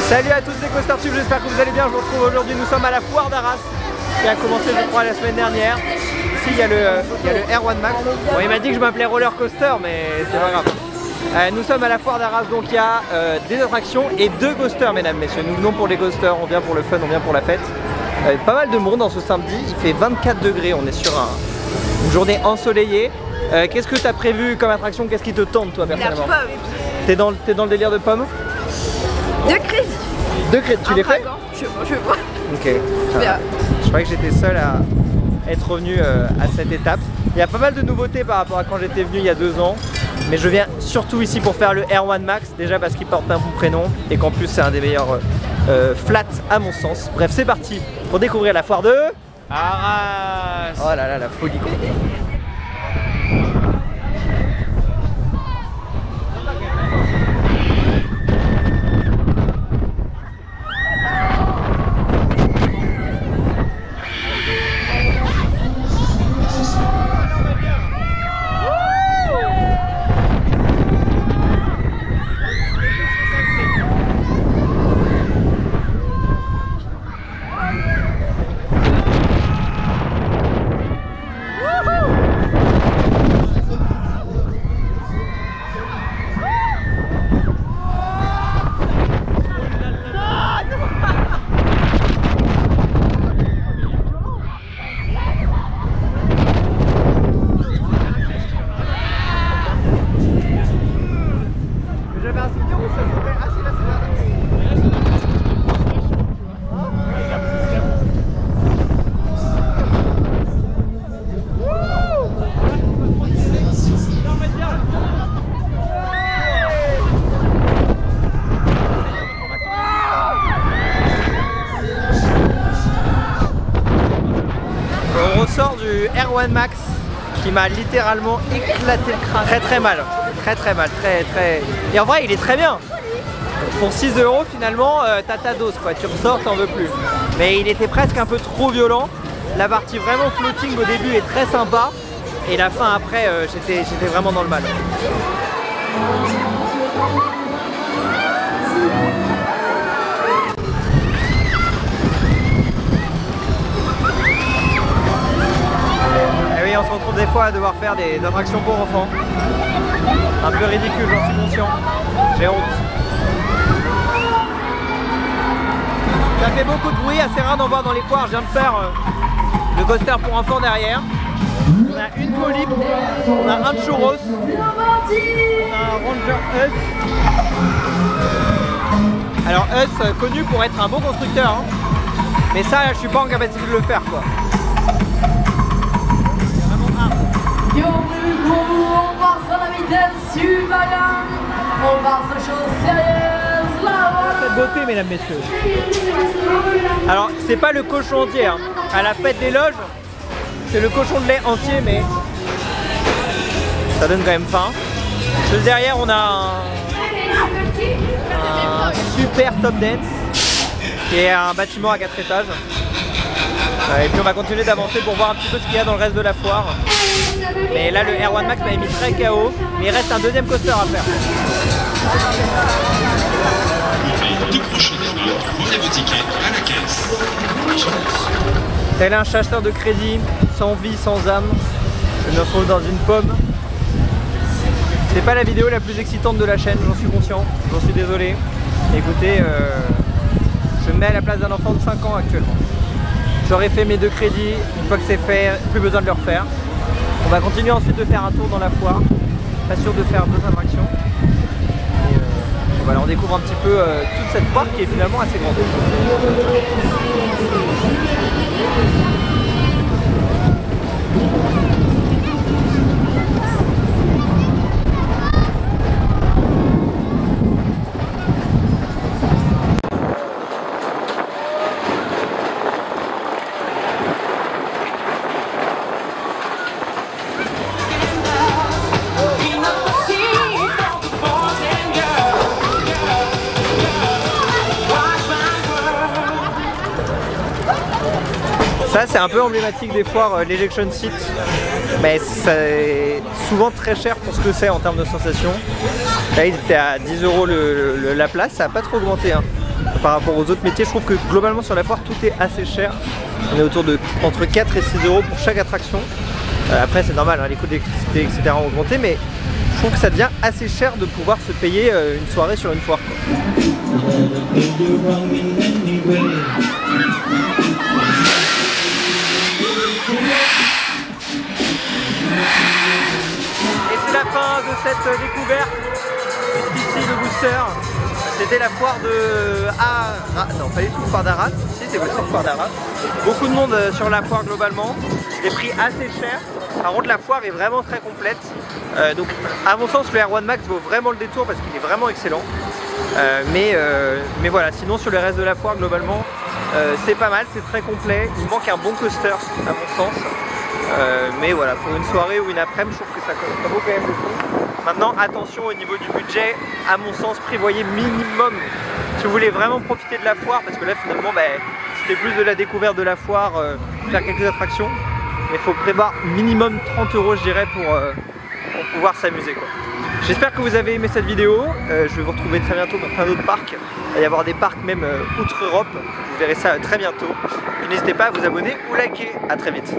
Salut à tous les CoasterTube, j'espère que vous allez bien. Je vous retrouve aujourd'hui, nous sommes à la foire d'Arras qui a commencé je crois la semaine dernière. Ici il y a le R1 Max. Bon, il m'a dit que je m'appelais Roller Coaster mais c'est pas grave. Nous sommes à la foire d'Arras, donc il y a des attractions et deux coasters mesdames, messieurs. Nous venons pour les coasters, on vient pour le fun, on vient pour la fête. Pas mal de monde en ce samedi, il fait 24 degrés, on est sur une journée ensoleillée. Qu'est-ce que tu as prévu comme attraction? Qu'est-ce qui te tente toi personnellement? La pomme. T'es dans le délire de pommes? De crédit. De crédit, tu les fais? Je vois. Ok. Je croyais que j'étais seul à être revenu à cette étape. Il y a pas mal de nouveautés par rapport à quand j'étais venu il y a 2 ans. Mais je viens surtout ici pour faire le R1 Max, déjà parce qu'il porte un bon prénom et qu'en plus c'est un des meilleurs flats à mon sens. Bref, c'est parti pour découvrir la foire de Arras. Oh là là, la folie quoi. On ressort du R1 Max qui m'a littéralement éclaté le crâne. Très mal, très mal, très. Et en vrai il est très bien. Pour 6 € finalement t'as ta dose quoi, tu ressors, t'en veux plus. Mais il était presque un peu trop violent. La partie vraiment floating au début est très sympa. Et la fin après j'étais vraiment dans le mal. On se retrouve des fois à devoir faire des attractions pour enfants. Un peu ridicule, j'en suis conscient. J'ai honte. Ça fait beaucoup de bruit, assez rare d'en voir dans les foires. Je viens de faire le coaster pour enfants derrière. On a une polype, on a un churros, on a un Ranger Us. Alors Us, connu pour être un bon constructeur. Hein. Mais ça, je suis pas en capacité de le faire quoi. On passe à la vitesse supérieure, on passe aux choses sérieuses, cette beauté mesdames, messieurs. Alors c'est pas le cochon entier, hein. À la fête des loges, c'est le cochon de lait entier mais ça donne quand même faim. Juste derrière on a un super top dance qui est un bâtiment à 4 étages. Et puis on va continuer d'avancer pour voir un petit peu ce qu'il y a dans le reste de la foire. Mais là le R1 Max m'a mis très KO, mais il reste un deuxième coaster à faire. Décrochez prenez vos tickets à la caisse. Tel un chasseur de crédit, sans vie, sans âme. Je me retrouve dans une pomme. C'est pas la vidéo la plus excitante de la chaîne, j'en suis conscient, j'en suis désolé. Écoutez, je me mets à la place d'un enfant de 5 ans actuellement. J'aurais fait mes 2 crédits, une fois que c'est fait, plus besoin de le refaire. On va continuer ensuite de faire un tour dans la foire, pas sûr de faire 2 attractions. Et voilà, on découvre un petit peu toute cette foire qui est finalement assez grande. Ça c'est un peu emblématique des foires, l'éjection seat, mais c'est souvent très cher pour ce que c'est en termes de sensation. Là il était à 10 € la place, ça n'a pas trop augmenté hein. par rapport aux autres métiers. Je trouve que globalement sur la foire tout est assez cher. On est autour de entre 4 et 6 € pour chaque attraction. Après c'est normal, hein, les coûts d'électricité etc. ont augmenté, mais je trouve que ça devient assez cher de pouvoir se payer une soirée sur une foire, quoi. Et c'est la fin de cette découverte. Ici le booster. C'était la foire de non, pas du tout foire d'Arras. Si, c'est aussi foire d'Arras. Beaucoup de monde sur la foire globalement. Des prix assez chers. Par contre la foire est vraiment très complète. Donc à mon sens le R1 Max vaut vraiment le détour parce qu'il est vraiment excellent. Mais voilà, sinon sur le reste de la foire globalement c'est pas mal, c'est très complet. Il manque un bon coaster à mon sens. Mais voilà, pour une soirée ou une après-midi, je trouve que ça vaut quand même le coup. Maintenant, attention au niveau du budget, à mon sens, prévoyez minimum, si vous voulez vraiment profiter de la foire, parce que là finalement, c'était plus de la découverte de la foire, faire quelques attractions, mais il faut prévoir minimum 30 € je dirais pour pouvoir s'amuser, quoi. J'espère que vous avez aimé cette vidéo, je vais vous retrouver très bientôt dans plein d'autres parcs. Il va y avoir des parcs même outre-Europe, vous verrez ça très bientôt. N'hésitez pas à vous abonner ou liker, à très vite.